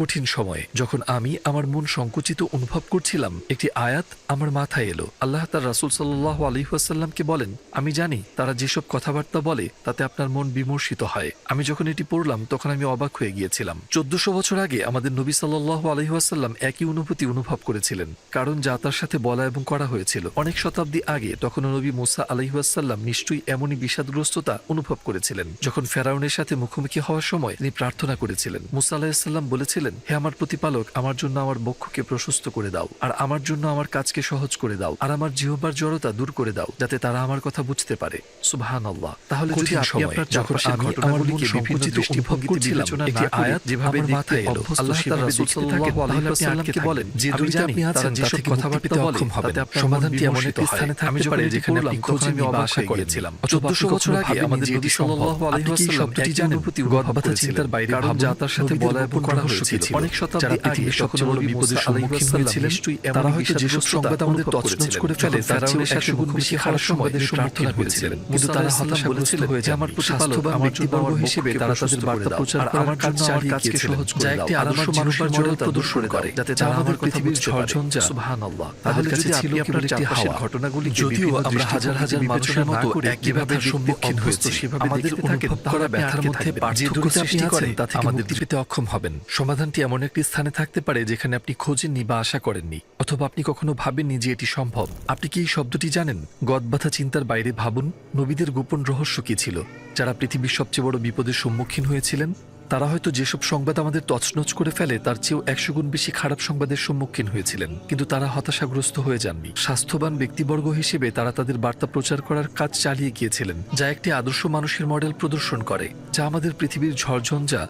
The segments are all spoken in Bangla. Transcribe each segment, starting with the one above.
কঠিন সময়ে যখন আমি আমার মন সংকুচিত অনুভব করছিলাম, একটি আয়াত আমার মাথায় এলো। আল্লাহ তার রাসূল সাল্লাল্লাহু আলাইহি ওয়াসাল্লামকে বলেন, আমি জানি তারা যেসব কথাবার্তা বলে তাতে আপনার মন বিমর্ষিত হয়। আমি যখন এটি পড়লাম তখন আমি অবাক হয়ে গিয়েছিলাম। 1400 বছর আগে আমাদের নবী সাল্লাল্লাহু আলাইহি ওয়াসাল্লাম একই অনুভূতি অনুভব করেছিলেন, কারণ যা তার সাথে বলা এবং করা হয়েছিল। অনেক শতাব্দী আগে তখন নবী মুসা আলাইহিস সালাম নিশ্চয়ই এমনই বিষাদগ্রস্ততা অনুভব করেছিলেন। যখন ফেরাউনের সাথে মুখোমুখি হওয়ার সময় তিনি প্রার্থনা করেছিলেন। মুসা আলাইহিস সালাম বলেছিলেন, হে আমার প্রতিপালক, আমার জন্য আমার বক্ষকে প্রশস্ত করে দাও, আর আমার জন্য আমার কাজকে সহজ করে দাও, আর আমার জিহ্বার জড়তা দূর করে দাও, যাতে তারা আমার কথা বুঝতে পারে। সুবহানাল্লাহ। তাহলে যদি আপনি আপনার যখন আমি আমার মন সংকুচিত অনুভব করছিলাম, একটি আয়াত যেভাবে মাথায় এলো, আল্লাহ তাআলা রাসূল সাল্লাল্লাহু আলাইহি ওয়াসাল্লামকে বলেন, যে দুইটা আপনি আছেন যেসব কথাবার্তা বলে তাতে আপনার সমাধানটি এমন একটি স্থানে থাকতে পারে যেখানে আপনি খোঁজে নিয়ে আশা করেছিলাম। 1400 বছর আগে আমাদের নবী সাল্লাল্লাহু আলাইহি ওয়াসাল্লাম শব্দটি জানেন, গদবাতা চিন্তার বাইরে, কারণ যা তার সাথে বলা এবং করা হয়েছিল। অনেক শতাব্দী আগে যখন নবী বিপদের সম্মুখীন হয়েছিলেন, তারা হয়তো যেসব সংবাদ আমাদের তছনছ করে ফেলে তার চেয়ে 100 গুণ বেশি খারাপ সংবাদের প্রার্থনা করেছিলেন। কিন্তু তারা হতাশাগ্রস্ত হয়ে যায়, আমার প্রতিপালক, আমার ব্যক্তিবর্গ হিসেবে তারা তাদের বার্তা প্রচার করার জন্য আমার কাজকে সহজ করে দাও, যা একটি আদর্শ মানুষের প্রদর্শন করে, যাতে তারা আমাদের পৃথিবীর ঝড়ঝঞ্ঝা সুবহানাল্লাহ তাদের কাছে ছিল কেবল একটি হাওয়া। ঘটনাগুলি যদিও আমরা হাজার হাজার মানুষের মতো একইভাবে সম্মুখীন হয়েছি, আমাদের অনুভব করা ব্যথার মধ্যে পার্থক্য সৃষ্টি করে তাতে আমাদের মুক্তি পেতে অক্ষম হবেন। সমাধানটি এমন একটি স্থানে থাকতে পারে যেখানে আপনি খোঁজেননি বা আশা করেননি, অথবা আপনি কখনো ভাবেননি যে এটি সম্ভব। আপনি কি এই শব্দটি জানেন? গদবাতা চিন্তার বাইরে ভাবুন, নবীদের গোপন রহস্য কি ছিল? যারা পৃথিবীর সবচেয়ে বড় বিপদের সম্মুখীন হয়েছিলেন, তারা হয়তো যেসব সংবাদ আমাদের তছনছ করে ফেলে তার চেয়েও 100 গুণ বেশি খারাপ সংবাদের সম্মুখীন হয়েছিলেন, কিন্তু তারা হতাশাগ্রস্ত হয়ে যাননি। স্বাস্থ্যবান ব্যক্তিবর্গ হিসেবে তারা তাদের বার্তা প্রচার করার কাজ চালিয়ে গিয়েছিলেন, যা একটি আদর্শ মানুষের মডেল প্রদর্শন করে, যা আমাদের পৃথিবীর ঝড়ঝঞ্ঝা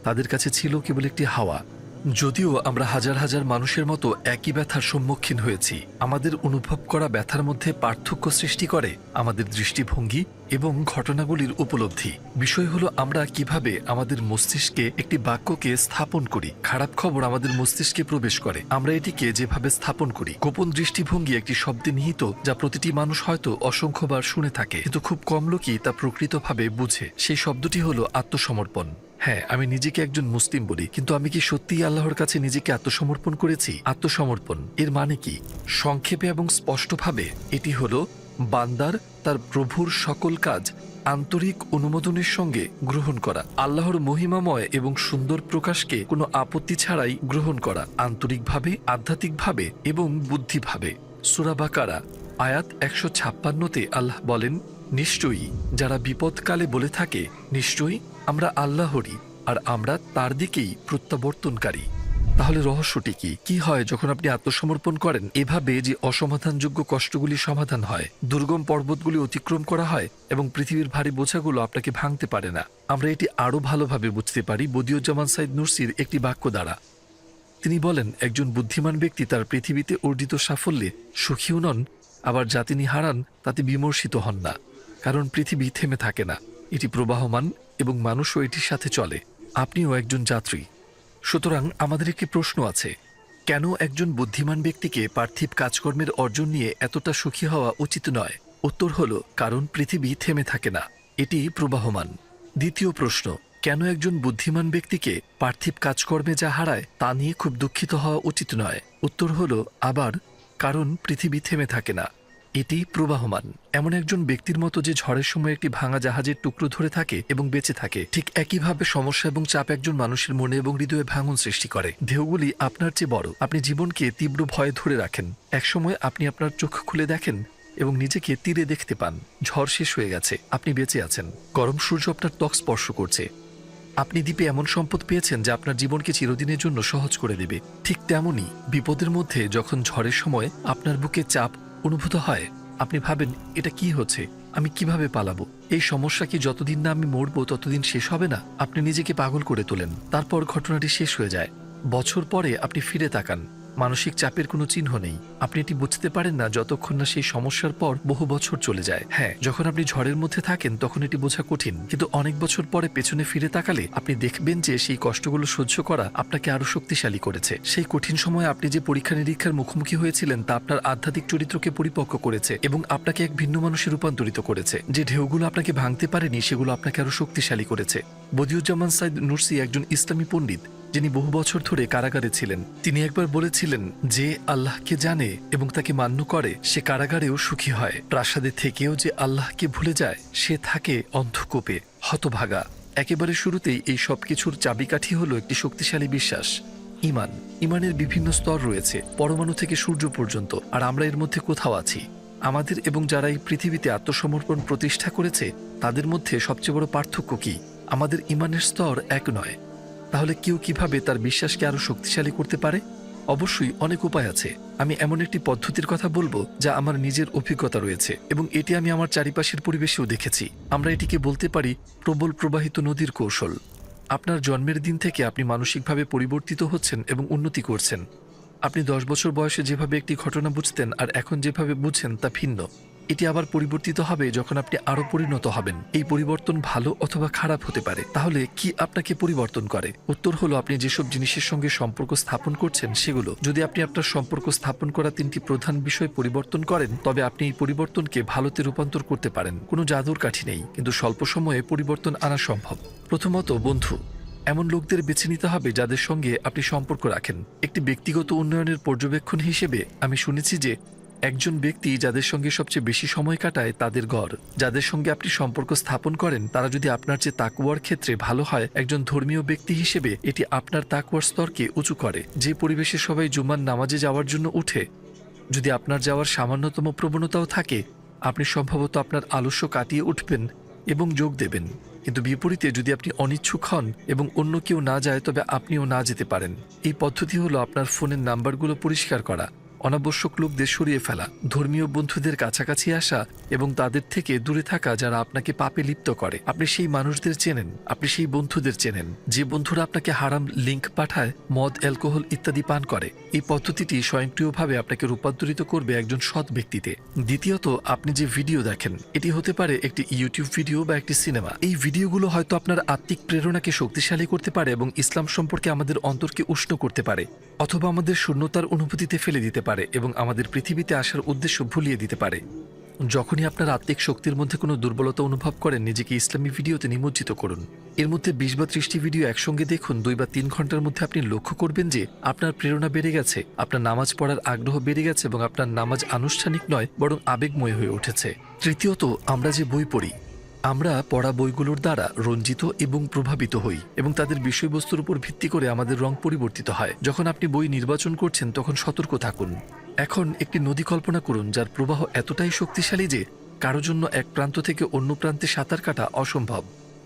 তাদের কাছে ছিল কেবল একটি হাওয়া। যদিও আমরা হাজার হাজার মানুষের মতো একই ব্যথার সম্মুখীন হয়েছি, আমাদের অনুভব করা ব্যথার মধ্যে পার্থক্য সৃষ্টি করে আমাদের দৃষ্টিভঙ্গি এবং ঘটনাগুলির উপলব্ধি। বিষয় হলো আমরা কিভাবে আমাদের মস্তিষ্কে একটি বাক্যকে স্থাপন করি। খারাপ খবর আমাদের মস্তিষ্কে প্রবেশ করে, আমরা এটিকে যেভাবে স্থাপন করি। গোপন দৃষ্টিভঙ্গি একটি শব্দে নিহিত, যা প্রতিটি মানুষ হয়তো অসংখ্যবার শুনে থাকে, কিন্তু খুব কম লোকই তা প্রকৃতভাবে বুঝে। সেই শব্দটি হলো আত্মসমর্পণ। হ্যাঁ, আমি নিজেকে একজন মুসলিম বলি, কিন্তু আমি কি সত্যিই আল্লাহর কাছে নিজেকে আত্মসমর্পণ করেছি? আত্মসমর্পণ এর মানে কি? সংক্ষেপে এবং স্পষ্টভাবে এটি হলো বান্দার তার প্রভুর সকল কাজ আন্তরিক অনুমোদনের সঙ্গে গ্রহণ করা, আল্লাহর মহিমাময় এবং সুন্দর প্রকাশকে কোনো আপত্তি ছাড়াই গ্রহণ করা, আন্তরিকভাবে, আধ্যাত্মিকভাবে এবং বুদ্ধিভাবে। সূরা বাকারা আয়াত 156-তে আল্লাহ বলেন, নিশ্চয়ই যারা বিপদকালে বলে থাকে, নিশ্চয়ই আমরা আল্লাহরই, আর আমরা তার দিকেই প্রত্যাবর্তনকারী। তাহলে রহস্যটি কি? কি হয় যখন আপনি আত্মসমর্পণ করেন এভাবে যে অসমাধানযোগ্য কষ্টগুলি সমাধান হয়, দুর্গম পর্বতগুলি অতিক্রম করা হয় এবং পৃথিবীর ভারী বোঝাগুলো আপনাকে ভাঙতে পারে না? আমরা এটি আরও ভালোভাবে বুঝতে পারি বদিউজ্জামান সাইদ নুরসির একটি বাক্য দ্বারা। তিনি বলেন, একজন বুদ্ধিমান ব্যক্তি তার পৃথিবীতে অর্জিত সাফল্যে সুখীও নন, আবার যা তিনি হারান তাতে বিমর্ষিত হন না, কারণ পৃথিবী থেমে থাকে না, এটি প্রবাহমান এবং মানুষও এটির সাথে চলে। আপনিও একজন যাত্রী। সুতরাং আমাদের একটি প্রশ্ন আছে, কেন একজন বুদ্ধিমান ব্যক্তিকে পার্থিব কাজকর্মের অর্জন নিয়ে এতটা সুখী হওয়া উচিত নয়? উত্তর হলো, কারণ পৃথিবী থেমে থাকে না, এটি প্রবাহমান। দ্বিতীয় প্রশ্ন, কেন একজন বুদ্ধিমান ব্যক্তিকে পার্থিব কাজকর্মে যা হারায় তা নিয়ে খুব দুঃখিত হওয়া উচিত নয়? উত্তর হলো, আবার কারণ পৃথিবী থেমে থাকে না, এটি প্রবাহমান। এমন একজন ব্যক্তির মতো যে ঝড়ের সময় একটি ভাঙা জাহাজের টুকরো ধরে থাকে এবং বেঁচে থাকে, ঠিক একইভাবে সমস্যা এবং চাপ একজন মানুষের মনে এবং হৃদয়ে ভাঙন সৃষ্টি করে। ঢেউগুলি আপনার চেয়ে বড়, আপনি জীবনকে তীব্র ভয়ে ধরে রাখেন। একসময় আপনি আপনার চোখ খুলে দেখেন এবং নিজেকে তীরে দেখতে পান, ঝড় শেষ হয়ে গেছে, আপনি বেঁচে আছেন, গরম সূর্য আপনার ত্বক স্পর্শ করছে। আপনি দ্বীপে এমন সম্পদ পেয়েছেন যা আপনার জীবনকে চিরদিনের জন্য সহজ করে দেবে। ঠিক তেমনই বিপদের মধ্যে যখন ঝড়ের সময় আপনার বুকে চাপ অনুভূত হয়, আপনি ভাবেন, এটা কি হচ্ছে, আমি কিভাবে পালাবো? এই সমস্যা কি যতদিন না আমি মরবো ততদিন শেষ হবে না? আপনি নিজেকে পাগল করে তোলেন। তারপর ঘটনাটি শেষ হয়ে যায়। বছর পরে আপনি ফিরে তাকান, মানসিক চাপের কোনো চিহ্ন নেই। আপনি এটি বুঝতে পারেন না যতক্ষণ না সেই সমস্যার পর বহু বছর চলে যায়। হ্যাঁ, যখন আপনি ঝড়ের মধ্যে থাকেন তখন এটি বোঝা কঠিন, কিন্তু অনেক বছর পরে পেছনে ফিরে তাকালে আপনি দেখবেন যে সেই কষ্টগুলো সহ্য করা আপনাকে আরো শক্তিশালী করেছে। সেই কঠিন সময়ে আপনি যে পরীক্ষা নিরীক্ষার মুখোমুখি হয়েছিলেন তা আপনার আধ্যাত্মিক চরিত্রকে পরিপক্ক করেছে এবং আপনাকে এক ভিন্ন মানুষে রূপান্তরিত করেছে। যে ঢেউগুলো আপনাকে ভাঙতে পারেনি সেগুলো আপনাকে আরো শক্তিশালী করেছে। বদিউজ্জামান সাইদ নুরসি একজন ইসলামী পণ্ডিত, যিনি বহু বছর ধরে কারাগারে ছিলেন। তিনি একবার বলেছিলেন, যে আল্লাহকে জানে এবং তাকে মান্য করে সে কারাগারেও সুখী হয়, প্রাসাদে থেকেও যে আল্লাহকে ভুলে যায় সে থাকে অন্ধকূপে হতভাগা। একেবারে শুরুতেই এই সব কিছুর চাবিকাঠি হলো একটি শক্তিশালী বিশ্বাস, ঈমান। ঈমানের বিভিন্ন স্তর রয়েছে, পরমাণু থেকে সূর্য পর্যন্ত, আর আমরা এর মধ্যে কোথাও আছি। আমাদের এবং যারা এই পৃথিবীতে আত্মসমর্পণ প্রতিষ্ঠা করেছে তাদের মধ্যে সবচেয়ে বড় পার্থক্য কি? আমাদের ঈমানের স্তর এক নয়। তাহলে কেউ কিভাবে তার বিশ্বাসকে আরো শক্তিশালী করতে পারে? অবশ্যই অনেক উপায় আছে। আমি এমন একটি পদ্ধতির কথা বলবো যা আমার নিজের অভিজ্ঞতা রয়েছে এবং এটি আমি আমার চারিপাশের পরিবেশেও দেখেছি। আমরা এটিকে বলতে পারি প্রবল প্রবাহিত নদীর কৌশল। আপনার জন্মের দিন থেকে আপনি মানসিকভাবে পরিবর্তিত হচ্ছেন এবং উন্নতি করছেন। আপনি 10 বছর বয়সে যেভাবে একটি ঘটনা বুঝতেন আর এখন যেভাবে বুঝছেন তা ভিন্ন। এটি আবার পরিবর্তিত হবে যখন আপনি আরো পরিণত হবেন। এই পরিবর্তন ভালো অথবা খারাপ হতে পারে। তাহলে কি আপনাকে পরিবর্তন করে? উত্তর হলো আপনি যেসব জিনিসের সঙ্গে সম্পর্ক স্থাপন করছেন সেগুলো। যদি আপনি আপনার সম্পর্ক স্থাপন করা 3টি প্রধান বিষয় পরিবর্তন করেন তবে আপনি এই পরিবর্তনকে ভালোতে রূপান্তর করতে পারেন। কোনো জাদুর কাঠি নেই, কিন্তু স্বল্প সময়ে পরিবর্তন আনা সম্ভব। প্রথমত, বন্ধু। এমন লোকদের বেছে নিতে হবে যাদের সঙ্গে আপনি সম্পর্ক রাখেন। একটি ব্যক্তিগত উন্নয়নের পর্যবেক্ষণ হিসেবে আমি শুনেছি যে একজন ব্যক্তি যাদের সঙ্গে সবচেয়ে বেশি সময় কাটায় তাদের ঘর। যাদের সঙ্গে আপনি সম্পর্ক স্থাপন করেন তারা যদি আপনার চেয়ে তাকওয়ার ক্ষেত্রে ভালো হয়, একজন ধর্মীয় ব্যক্তি হিসেবে এটি আপনার তাকওয়ার স্তরকে উঁচু করে। যে পরিবেশে সবাই জুমার নামাজে যাওয়ার জন্য উঠে, যদি আপনার যাওয়ার সামান্যতম প্রবণতাও থাকে, আপনি সম্ভবত আপনার আলস্য কাটিয়ে উঠবেন এবং যোগ দেবেন। কিন্তু বিপরীতে যদি আপনি অনিচ্ছুক হন এবং অন্য কেউ না যায় তবে আপনিও না যেতে পারেন। এই পদ্ধতি হলো আপনার ফোনের নাম্বারগুলো পরিষ্কার করা, অনাবশ্যক লোকদের সরিয়ে ফেলা, ধর্মীয় বন্ধুদের কাছাকাছি আসা এবং তাদের থেকে দূরে থাকা যারা আপনাকে পাপে লিপ্ত করে। আপনি সেই মানুষদের চেনেন, আপনি সেই বন্ধুদের চেনেন যে বন্ধুরা আপনাকে হারাম লিঙ্ক পাঠায়, মদ, অ্যালকোহল ইত্যাদি পান করে। এই পদ্ধতিটি স্বয়ংক্রিয়ভাবে আপনাকে রূপান্তরিত করবে একজন সৎ ব্যক্তিতে। দ্বিতীয়ত, আপনি যে ভিডিও দেখেন এটি হতে পারে একটি ইউটিউব ভিডিও বা একটি সিনেমা। এই ভিডিওগুলো হয়তো আপনার আত্মিক প্রেরণাকে শক্তিশালী করতে পারে এবং ইসলাম সম্পর্কে আমাদের অন্তরকে উষ্ণ করতে পারে, অথবা আমাদের শূন্যতার অনুভূতিতে ফেলে দিতে পারে এবং আমাদের পৃথিবীতে আসার উদ্দেশ্য ভুলিয়ে দিতে পারে। যখনই আপনার আত্মিক শক্তির মধ্যে কোনো দুর্বলতা অনুভব করেন, নিজেকে ইসলামী ভিডিওতে নিমজ্জিত করুন। এর মধ্যে 20 বা 30টি ভিডিও একসঙ্গে দেখুন। 2 বা 3 ঘন্টার মধ্যে আপনি লক্ষ্য করবেন যে আপনার প্রেরণা বেড়ে গেছে, আপনার নামাজ পড়ার আগ্রহ বেড়ে গেছে এবং আপনার নামাজ আনুষ্ঠানিক নয় বরং আবেগময় হয়ে উঠেছে। তৃতীয়ত, আমরা যে বই পড়ি, আমরা পড়া বইগুলোর দ্বারা রঞ্জিত এবং প্রভাবিত হই এবং তাদের বিষয়বস্তুর উপর ভিত্তি করে আমাদের রং পরিবর্তিত হয়। যখন আপনি বই নির্বাচন করছেন তখন সতর্ক থাকুন। এখন একটি নদী কল্পনা করুন যার প্রবাহ এতটাই শক্তিশালী যে কারো জন্য এক প্রান্ত থেকে অন্য প্রান্তে সাঁতার কাটা অসম্ভব।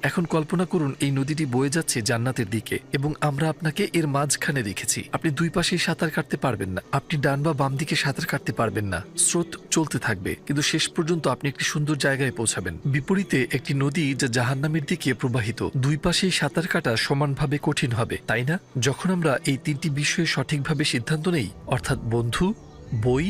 এখন কল্পনা করুন এই নদীটি বয়ে যাচ্ছে জান্নাতের দিকে এবং আমরা আপনাকে এর মাঝখানে রেখেছি। আপনি দুই পাশেই সাঁতার কাটতে পারবেন না, আপনি ডান বা বাম দিকে সাঁতার কাটতে পারবেন না। স্রোত চলতে থাকবে কিন্তু শেষ পর্যন্ত আপনি একটি সুন্দর জায়গায় পৌঁছাবেন। বিপরীতে একটি নদী যা জাহান্নামের দিকে প্রবাহিত, দুই পাশেই সাঁতার কাটা সমানভাবে কঠিন হবে, তাই না? যখন আমরা এই 3টি বিষয়ে সঠিকভাবে সিদ্ধান্ত নেই, অর্থাৎ বন্ধু, বই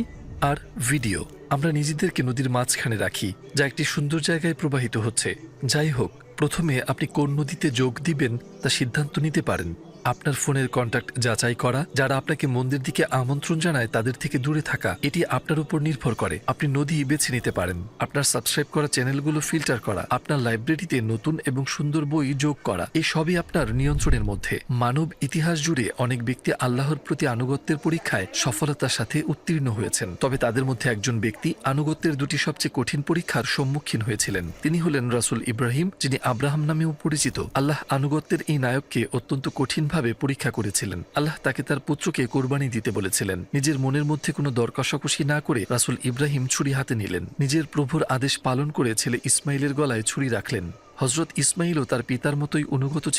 আর ভিডিও, আমরা নিজেদেরকে নদীর মাঝখানে রাখি যা একটি সুন্দর জায়গায় প্রবাহিত হচ্ছে। যাই হোক, প্রথমে আপনি কোন নদীতে যোগ দিবেন তা সিদ্ধান্ত নিতে পারেন। আপনার ফোনের কন্ট্যাক্ট যাচাই করা, যারা আপনাকে মন্দির দিকে আমন্ত্রণ জানায় তাদের থেকে দূরে থাকা, এটি আপনার উপর নির্ভর করে। আপনি নদী বেছে নিতে পারেন। আপনার সাবস্ক্রাইব করা চ্যানেলগুলো ফিল্টার করা, আপনার লাইব্রেরিতে নতুন এবং সুন্দর বই যোগ করা, এই সবই আপনার নিয়ন্ত্রণের মধ্যে। মানব ইতিহাস জুড়ে অনেক ব্যক্তি আল্লাহর প্রতি আনুগত্যের পরীক্ষায় সফলতার সাথে উত্তীর্ণ হয়েছেন, তবে তাদের মধ্যে একজন ব্যক্তি আনুগত্যের 2টি সবচেয়ে কঠিন পরীক্ষার সম্মুখীন হয়েছিলেন। তিনি হলেন রাসূল ইব্রাহিম, যিনি আব্রাহাম নামেও পরিচিত। আল্লাহ আনুগত্যের এই নায়ককে অত্যন্ত কঠিনভাবে পরীক্ষা করেছিলেন। আল্লাহ তাকে তার পুত্রকে কোরবানি দিতে বলেছিলেন। নিজের মনের মধ্যে কোনো দর কষাকষি না করে রাসূল ইব্রাহিম ছুরি হাতে নিলেন। নিজের প্রভুর আদেশ পালন করে ছেলে ইসমাইলের গলায় ছুরি রাখলেন। হযরত ইসমাইলও তার পিতার মতোই অনুগত ছিলেন।